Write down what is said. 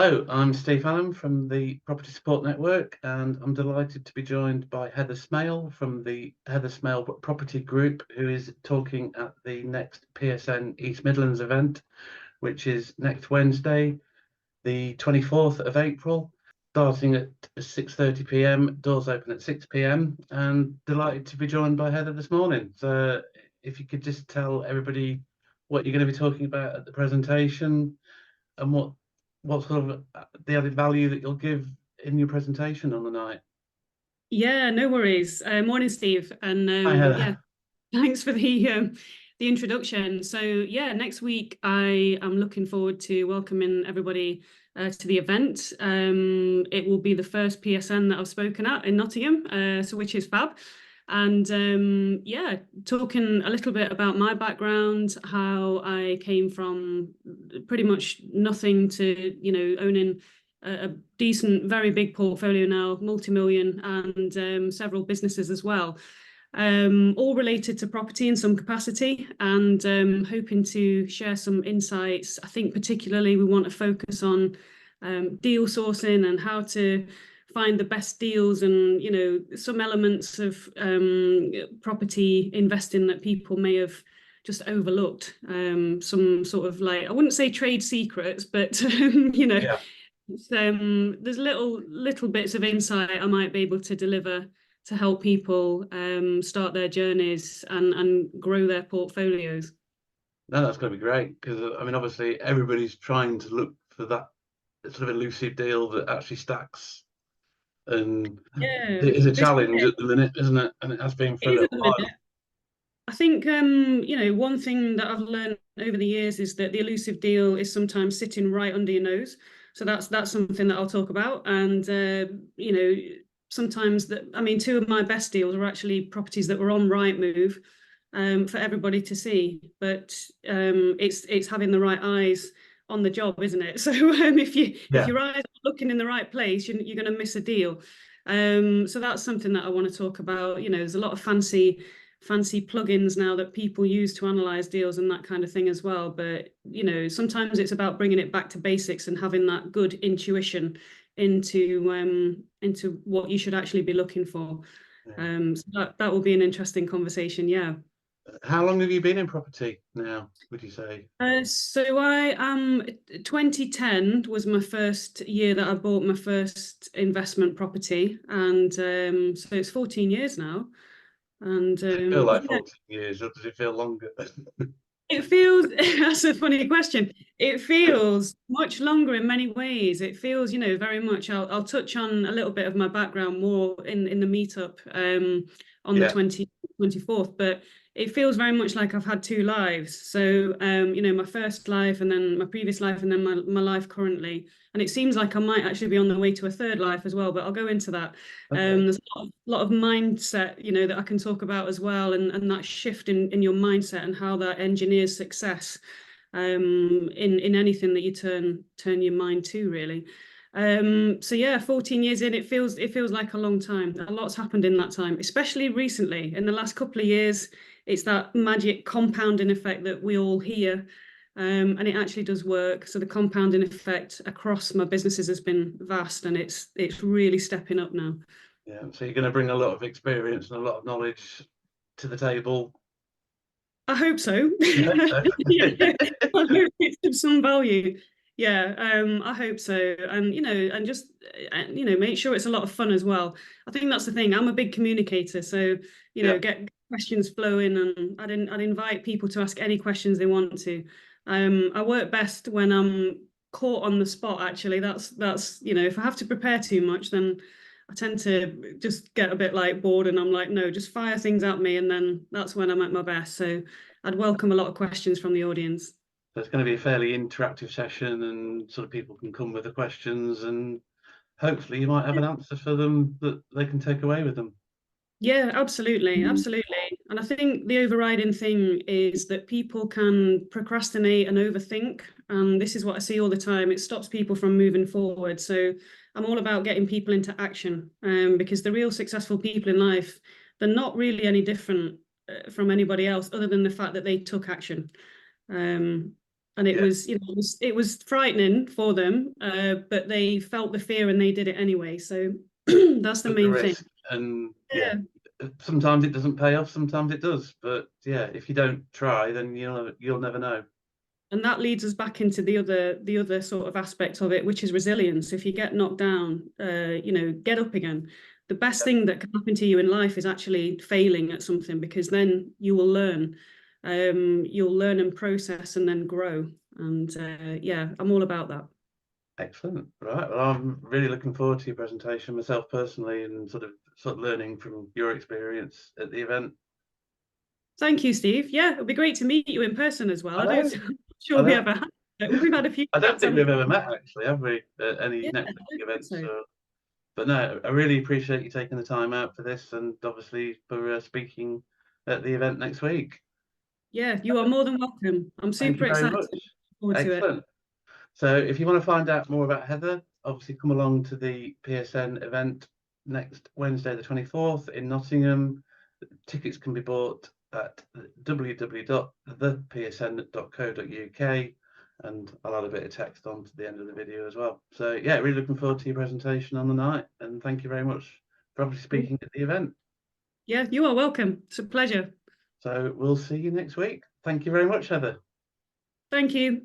Hello, I'm Steve Allen from the Property Support Network, and I'm delighted to be joined by Heather Smail from the Heather Smail Property Group, who is talking at the next PSN East Midlands event, which is next Wednesday, the 24th of April, starting at 6:30 p.m. Doors open at 6 p.m. And delighted to be joined by Heather this morning. So, if you could just tell everybody what you're going to be talking about at the presentation and what sort of the added value that you'll give in your presentation on the night. Yeah, no worries. Morning, Steve, and Hi, Heather. yeah, thanks for the introduction. So yeah, next week I am looking forward to welcoming everybody to the event. It will be the first PSN that I've spoken at in Nottingham, so which is fab. And yeah, talking a little bit about my background, how I came from pretty much nothing to, owning a decent, very big portfolio now, multi-million, and several businesses as well. All related to property in some capacity, and hoping to share some insights. I think particularly we want to focus on deal sourcing and how to find the best deals, and some elements of property investing that people may have just overlooked. Some sort of, like, I wouldn't say trade secrets, but Yeah. there's little bits of insight I might be able to deliver to help people start their journeys and grow their portfolios. No, that's going to be great because I mean, obviously, everybody's trying to look for that sort of elusive deal that actually stacks, and Yeah, it is a this is challenge it. at the minute, isn't it? And it has been It for a is little at the while. minute. I think one thing that I've learned over the years is that the elusive deal is sometimes sitting right under your nose. So that's something that I'll talk about. And sometimes that, I mean, two of my best deals are actually properties that were on Rightmove for everybody to see. But it's having the right eyes on the job, isn't it? So if Yeah. your eyes are looking in the right place, you're going to miss a deal. So that's something that I want to talk about. There's a lot of fancy plugins now that people use to analyze deals and that kind of thing as well. But sometimes it's about bringing it back to basics and having that good intuition into what you should actually be looking for. Yeah. So that will be an interesting conversation. Yeah. How long have you been in property now, would you say? So I 2010 was my first year that I bought my first investment property, and so it's 14 years now. And Does it feel like yeah, 14 years or does it feel longer? it feels, that's a funny question. It feels much longer in many ways. It feels, very much, I'll touch on a little bit of my background more in the meetup on the Yeah. 24th, but it feels very much like I've had two lives. So, my first life and then my previous life and then my life currently. And it seems like I might actually be on the way to a third life as well, but I'll go into that. Okay. There's a lot of mindset, that I can talk about as well, and that shift in your mindset and how that engineers success in anything that you turn your mind to, really. So yeah, 14 years in, it feels like a long time. A lot's happened in that time, especially recently. In the last couple of years, it's that magic compounding effect that we all hear. And it actually does work. So the compounding effect across my businesses has been vast, and it's really stepping up now. Yeah. So you're going to bring a lot of experience and a lot of knowledge to the table. I hope so. You hope so. Yeah, I hope it's of some value. Yeah, I hope so. And and just make sure it's a lot of fun as well. I think that's the thing. I'm a big communicator, so Yeah. get questions flowing, and I'd invite people to ask any questions they want to. I work best when I'm caught on the spot. Actually, that's if I have to prepare too much, then I tend to just get a bit like bored, and I'm like, no, just fire things at me, and then that's when I'm at my best. So I'd welcome a lot of questions from the audience. So it's going to be a fairly interactive session, and sort of people can come with the questions, and hopefully you might have an answer for them that they can take away with them. Yeah, absolutely, absolutely. And I think the overriding thing is that people can procrastinate and overthink. And this is what I see all the time. It stops people from moving forward. So I'm all about getting people into action, because the real successful people in life, they're not really any different from anybody else other than the fact that they took action. Um, And it Yeah, was, you know, it was frightening for them, but they felt the fear and they did it anyway. So that's the took the main thing. risk, and yeah, Yeah. sometimes it doesn't pay off, sometimes it does. But yeah, if you don't try, then you'll never know. And that leads us back into the other sort of aspect of it, which is resilience. If you get knocked down, you know, get up again. The best thing that can happen to you in life is actually failing at something, because then you will learn. You'll learn and process and then grow. And yeah, I'm all about that. Excellent. Right. Well, I'm really looking forward to your presentation myself personally, and sort of learning from your experience at the event. Thank you, Steve. Yeah, it'll be great to meet you in person as well. I I don't, know. I'm not I sure we know. ever had. We've had a few I don't chats, think haven't we've we? ever met actually, have we? At any Yeah, I networking don't think events. so. But no, I really appreciate you taking the time out for this, and obviously for speaking at the event next week. Yeah, you are more than welcome. I'm Thank super you very excited. much. Looking forward to it. Excellent. So if you want to find out more about Heather, obviously come along to the PSN event next Wednesday, the 24th in Nottingham. Tickets can be bought at www.thepsn.co.uk, and I'll add a bit of text on to the end of the video as well. So yeah, really looking forward to your presentation on the night, and thank you very much for obviously speaking at the event. Yeah, you are welcome. It's a pleasure. So we'll see you next week. Thank you very much, Heather. Thank you.